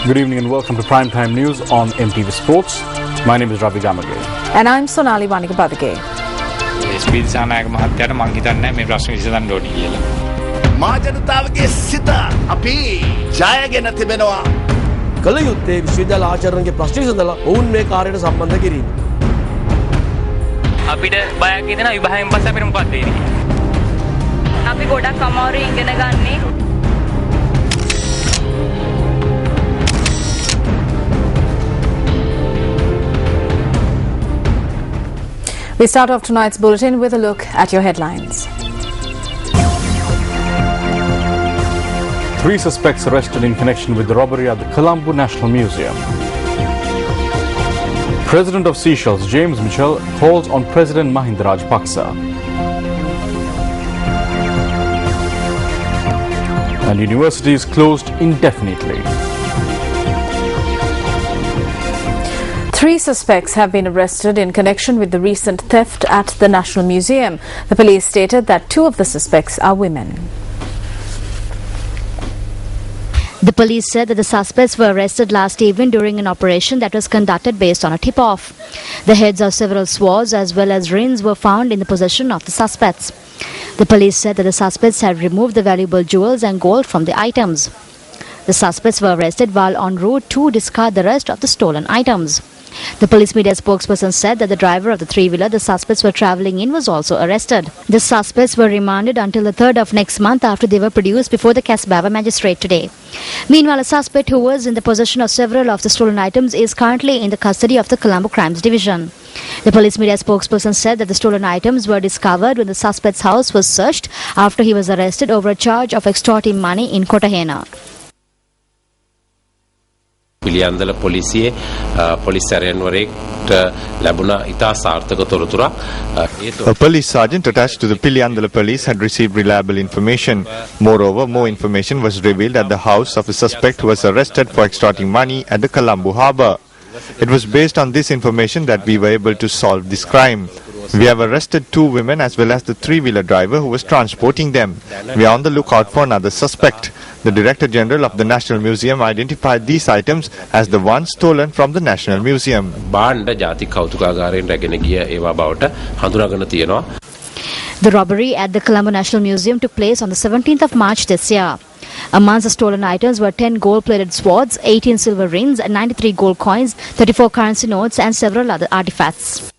Good evening and welcome to Primetime News on MTV Sports. My name is Ravi Gamage. And I'm Sonali Wanikabadage. Speed සහනායක මහත්තයාට මං හිතන්නේ මේ ප්‍රශ්න විසඳන්න ඕනි කියලා. මා ජනතාවගේ සිත අපි ජයගෙන තිබෙනවා. කල යුත්තේ විශ්වවිද්‍යාල ආචාර්යන්ගේ ප්‍රශ්න විසඳලා ඔවුන් මේ කාර්යයට සම්බන්ධ කිරීම. අපිට බයක් හිතෙනවා විභාගයෙන් පස්සේ අපිට මොකක්ද වෙන්නේ කියලා. අපි ගොඩක් අමාරු ඉගෙන ගන්නේ. We start off tonight's bulletin with a look at your headlines. 3 suspects arrested in connection with the robbery at the Colombo National Museum. President of Seychelles, James Mitchell, calls on President Mahinda Rajapaksa. And universities closed indefinitely. 3 suspects have been arrested in connection with the recent theft at the National Museum. The police stated that 2 of the suspects are women. The police said that the suspects were arrested last evening during an operation that was conducted based on a tip-off. The heads of several swords as well as rings were found in the possession of the suspects. The police said that the suspects had removed the valuable jewels and gold from the items. The suspects were arrested while en route to discard the rest of the stolen items. The police media spokesperson said that the driver of the 3-wheeler the suspects were travelling in was also arrested. The suspects were remanded until the 3rd of next month after they were produced before the Casbah magistrate today. Meanwhile, a suspect who was in the possession of several of the stolen items is currently in the custody of the Colombo Crimes Division. The police media spokesperson said that the stolen items were discovered when the suspect's house was searched after he was arrested over a charge of extorting money in Cartagena. Piliyandala පොලිසියේ police සැරයන්වරයෙක්ට ලැබුණ ඉතා සාර්ථක තොරතුරක්. A police sergeant attached to the Piliandala police had received reliable information. Moreover, more information was revealed at the house of a suspect who was arrested for extorting money at the Colombo harbour. It was based on this information that we were able to solve this crime. We have arrested 2 women as well as the 3-wheeler driver who was transporting them. We are on the lookout for another suspect. The Director General of the National Museum identified these items as the ones stolen from the National Museum. The robbery at the Colombo National Museum took place on the 17th of March this year. Amongst the stolen items were 10 gold-plated swords, 18 silver rings, 93 gold coins, 34 currency notes and several other artifacts.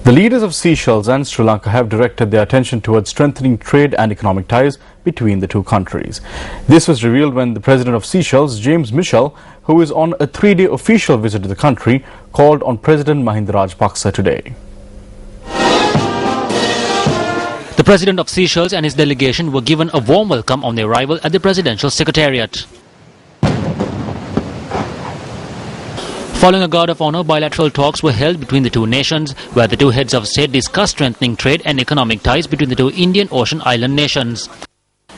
The leaders of Seychelles and Sri Lanka have directed their attention towards strengthening trade and economic ties between the 2 countries. This was revealed when the President of Seychelles, James Mitchell, who is on a 3-day official visit to the country, called on President Mahinda Rajapaksa today. The President of Seychelles and his delegation were given a warm welcome on their arrival at the Presidential Secretariat. Following a guard of honor, bilateral talks were held between the 2 nations, where the 2 heads of state discussed strengthening trade and economic ties between the 2 Indian Ocean island nations.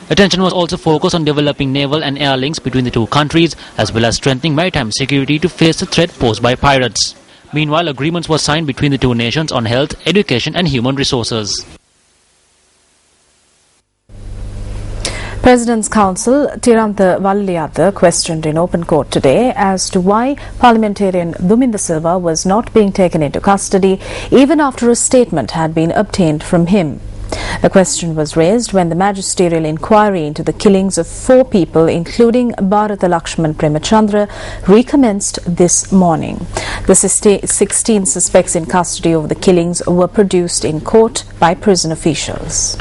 Attention was also focused on developing naval and air links between the 2 countries, as well as strengthening maritime security to face the threat posed by pirates. Meanwhile, agreements were signed between the 2 nations on health, education and human resources. President's Counsel Tirantha Valliyatha questioned in open court today as to why parliamentarian Duminda Silva was not being taken into custody even after a statement had been obtained from him. The question was raised when the magisterial inquiry into the killings of 4 people, including Bharata Lakshman Premachandra, recommenced this morning. The 16 suspects in custody over the killings were produced in court by prison officials.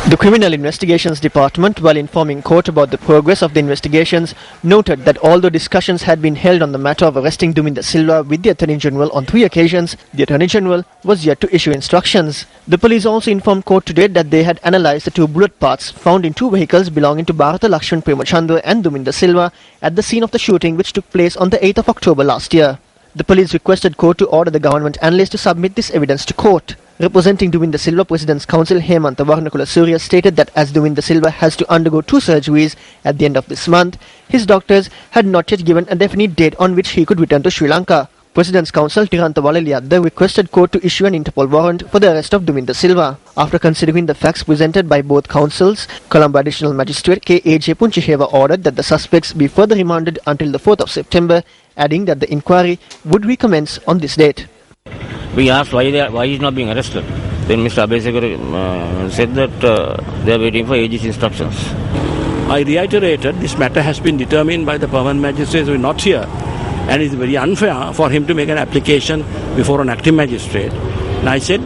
The Criminal Investigations Department, while informing court about the progress of the investigations, noted that although discussions had been held on the matter of arresting Duminda Silva with the Attorney General on 3 occasions, the Attorney General was yet to issue instructions. The police also informed court today that they had analysed the 2 bullet parts found in 2 vehicles belonging to Bharata Lakshman Premachandra and Duminda Silva at the scene of the shooting which took place on the 8th of October last year. The police requested court to order the government analyst to submit this evidence to court. Representing Duminda Silva, President's Counsel Hemantha Warnakula Surya stated that as Duminda Silva has to undergo 2 surgeries at the end of this month, his doctors had not yet given a definite date on which he could return to Sri Lanka. President's Counsel Tirantha Walaliyadda requested court to issue an Interpol warrant for the arrest of Duminda Silva. After considering the facts presented by both counsels, Colombo Additional Magistrate K.A.J. Punchiheva ordered that the suspects be further remanded until the 4th of September, adding that the inquiry would recommence on this date. We asked why he's not being arrested. Then Mr. Abesekar said that they are waiting for AG's instructions. I reiterated this matter has been determined by the permanent magistrates who are not here, and it's very unfair for him to make an application before an acting magistrate. And I said,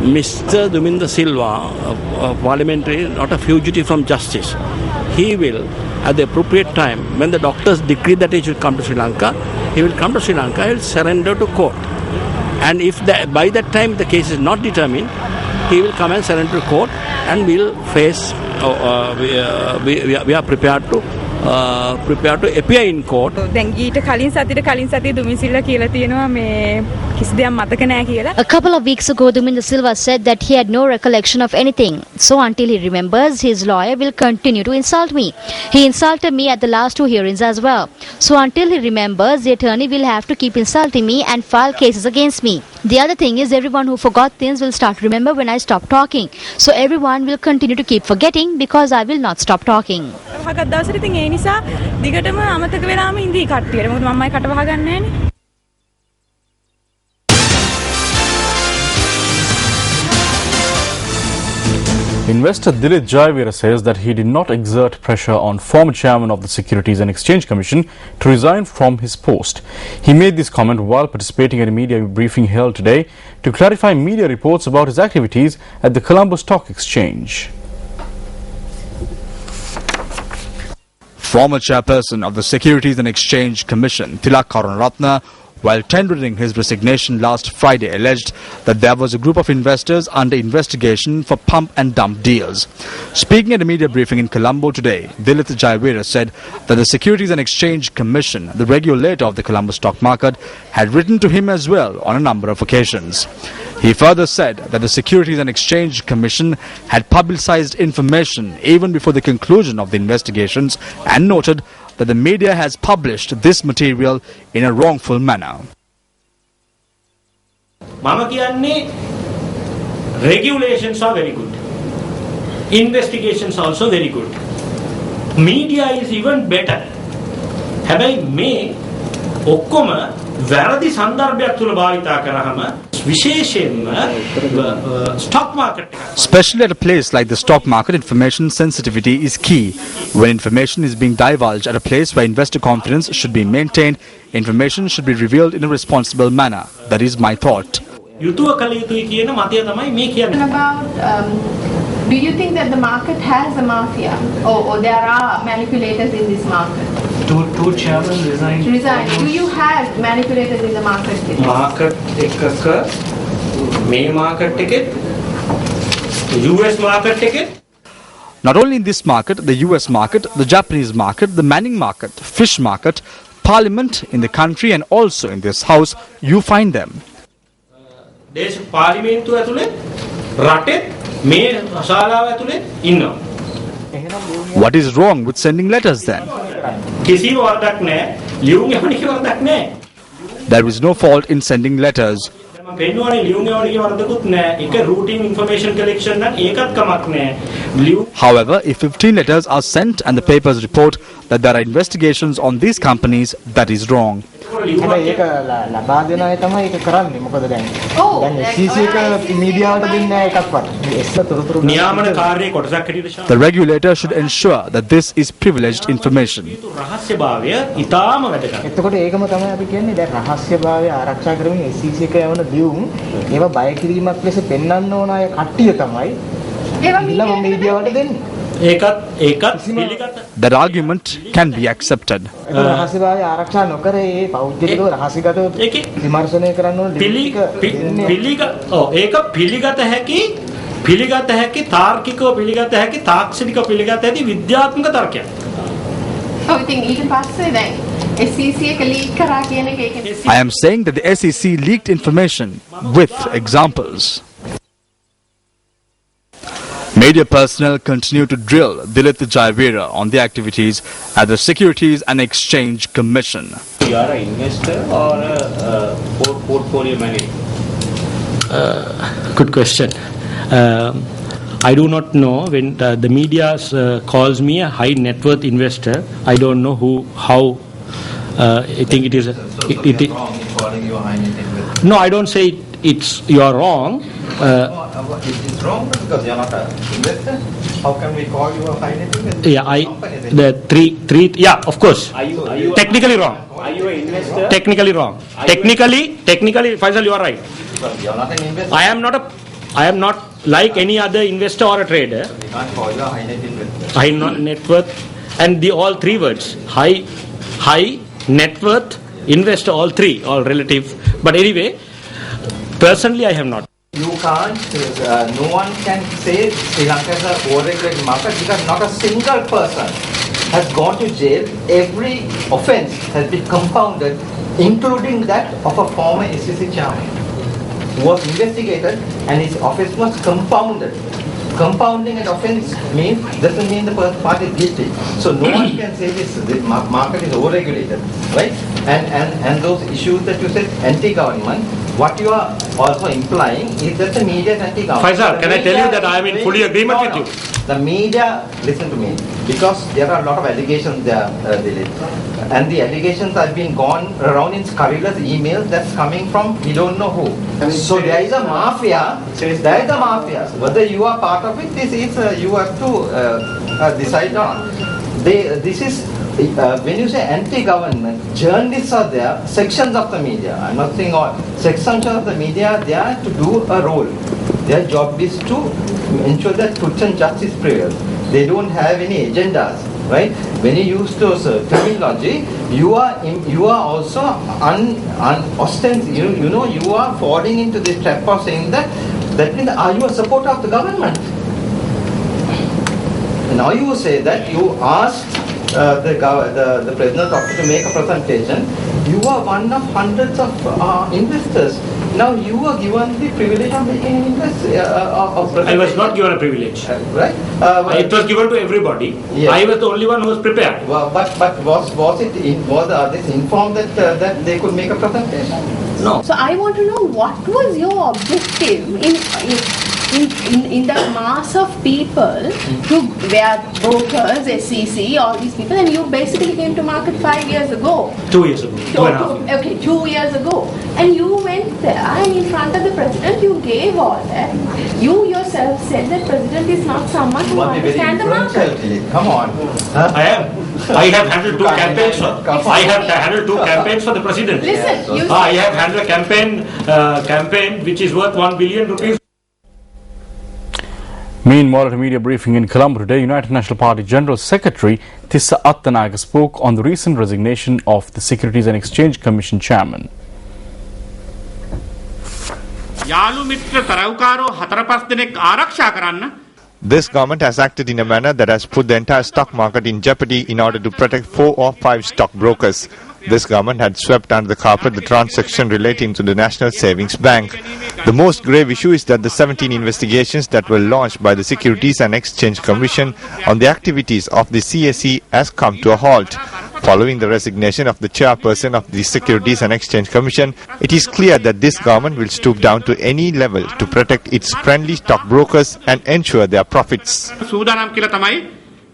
Mr. Duminda Silva, a parliamentary, not a fugitive from justice. He will, at the appropriate time, when the doctors decree that he should come to Sri Lanka, he will come to Sri Lanka, he will surrender to court. And if by that time the case is not determined, he will come and surrender to court, and we will face, we are prepared to appear in court. A couple of weeks ago, Duminda Silva said that he had no recollection of anything. So until he remembers, his lawyer will continue to insult me. He insulted me at the last 2 hearings as well. So until he remembers, the attorney will have to keep insulting me and file cases against me. The other thing is, everyone who forgot things will start to remember when I stop talking. So everyone will continue to keep forgetting because I will not stop talking. Investor Dilip Jayavira says that he did not exert pressure on former chairman of the Securities and Exchange Commission to resign from his post. He made this comment while participating in a media briefing held today to clarify media reports about his activities at the Colombo Stock Exchange. Former chairperson of the Securities and Exchange Commission, Tilak Karunaratne, while tendering his resignation last Friday, alleged that there was a group of investors under investigation for pump and dump deals. Speaking at a media briefing in Colombo today, Dilip Jayavira said that the Securities and Exchange Commission, the regulator of the Colombo stock market, had written to him as well on a number of occasions. He further said that the Securities and Exchange Commission had publicized information even before the conclusion of the investigations and noted that the media has published this material in a wrongful manner. Mama kiyanne regulations are very good. Investigations also very good. Media is even better. හැබැයි මේ ඔක්කොම වැරදි සන්දර්භයක් තුල භාවිතා කරාම Especially at a place like the stock market, information sensitivity is key. When information is being divulged at a place where investor confidence should be maintained, information should be revealed in a responsible manner. That is my thought. Do you think that the market has a mafia or there are manipulators in this market? Two chairmen resigned. Do you have manipulators in the market? Market May market ticket, US market ticket. Not only in this market, the US market, the Japanese market, the Manning market, fish market, parliament in the country and also in this house, you find them. There's parliament ඇතුලේ රටේ මේ ශාලාව ඇතුලේ ඉන්නවා. What is wrong with sending letters then? කිසිම වරදක් නැහැ. ලියුම් යවන එක වරදක් නැහැ. There is no fault in sending letters. මම පෙන්වන්නේ ලියුම් යවන එක වරදකුත් නැහැ. ඒක routine information collection නම් ඒකත් කමක් නැහැ. However, if 15 letters are sent and the papers report that there are investigations on these companies, that is wrong. ඒක ලබා දෙන අය තමයි ඒක කරන්නේ. මොකද දැන් CC එක මීඩියාවට දෙන්නේ නැහැ එකක්වත්. නියාමන කාර්යයේ කොටසක් හැටියට The regulator should ensure that this is privileged information. රහස්‍යභාවය ඉතාම වැදගත්. එතකොට ඒකම තමයි අපි කියන්නේ දැන් රහස්‍යභාවය ආරක්ෂා කරමින් CC එක යවන දියුම් ඒවා බය කිරීමක් ලෙස පෙන්වන්න ඕන අය කට්ටිය තමයි ඒවා මීඩියාවට දෙන්නේ. That argument can be accepted. රහස්‍යභාවය ආරක්ෂා නොකර ඒ පෞද්ගලිකව රහස්‍යගතව විමර්ශනය කරන්න ඕන ඒක පිළිගත හැකි තාර්කිකව පිළිගත හැකි තාක්ෂණිකව පිළිගත හැකි විද්‍යාත්මක තර්කයක්. ඔව් ඉතින් ඊට පස්සේ දැන් SEC එක ලීක් කරා කියන එක ඒක I am saying that the SEC leaked information with examples. Media personnel continue to drill Dilip Jayavira on the activities at the Securities and Exchange Commission. You are an investor or a portfolio manager? Good question. I do not know. When the media calls me a high net worth investor, I don't know how. I think it is. Wrong in calling you a high net investor. No, I don't say you are wrong. It's wrong because you are not an investor. How can we call you a high net investor? Yeah, of course. Are you technically wrong? Are you an investor? Technically wrong. Technically, Faisal, you are right. Because you are not an investor. I am not like any other investor or a trader. So we can't call you a high net investor. High net worth, and all three words: high net worth, investor. All three, all relative. But anyway, personally, I have not. You can't. No one can say Sri Lanka is an overregulated market because not a single person has gone to jail. Every offence has been compounded, including that of a former SEC chairman who was investigated and his offence was compounded. Compounding an offence doesn't mean the party is guilty. So no one can say this market is overregulated, right? And those issues that you said, anti-government, what you are also implying is that the media is anti-government. Faisal, can I tell you that I am in fully agreement with you? The media, listen to me, because there are a lot of allegations there, Dilip. And the allegations have been gone around in scurrilous emails that's coming from we don't know who. So there is a mafia. There is a mafia. Whether you are part of it, this is you have to decide on. This is when you say anti-government, journalists are there, sections of the media. I'm not saying all. Sections of the media, they are to do a role. Their job is to ensure that truth and justice prevail. They don't have any agendas, right? When you use those terminology, you are also you are falling into this trap of saying that means are you a supporter of the government? Now you say that you asked the president's office to make a presentation. You are one of hundreds of investors. Now you are given the privilege of making an I was not given a privilege. Right? It was given to everybody. Yes. I was the only one who was prepared. But was this informed that they could make a presentation? No. So I want to know what was your objective in the mass of people who were brokers, SEC, all these people, and you basically came to market 5 years ago. 2 years ago. 2.5 years. Okay, 2 years ago. And you went there and in front of the president you gave all that. You yourself said that president is not someone who understands the market. Come on. I am. I have handled two campaigns. I have handled two campaigns for the president. Listen, I have handled a campaign which is worth 1 billion rupees. Meanwhile, at a media briefing in Colombo today, United National Party General Secretary Tissa Attanaga spoke on the recent resignation of the Securities and Exchange Commission chairman. This government has acted in a manner that has put the entire stock market in jeopardy in order to protect 4 or 5 stockbrokers. This government had swept under the carpet the transaction relating to the National Savings Bank. The most grave issue is that the 17 investigations that were launched by the Securities and Exchange Commission on the activities of the CSE has come to a halt. Following the resignation of the chairperson of the Securities and Exchange Commission, it is clear that this government will stoop down to any level to protect its friendly stockbrokers and ensure their profits.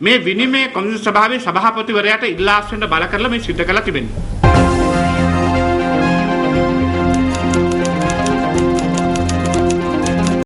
මේ විනිමය කොමිසම සභාවේ සභාපතිවරයාට ඉල්ලා අස්වෙන්න බල කරලා මේ සිද්ධ කළා තිබෙනවා.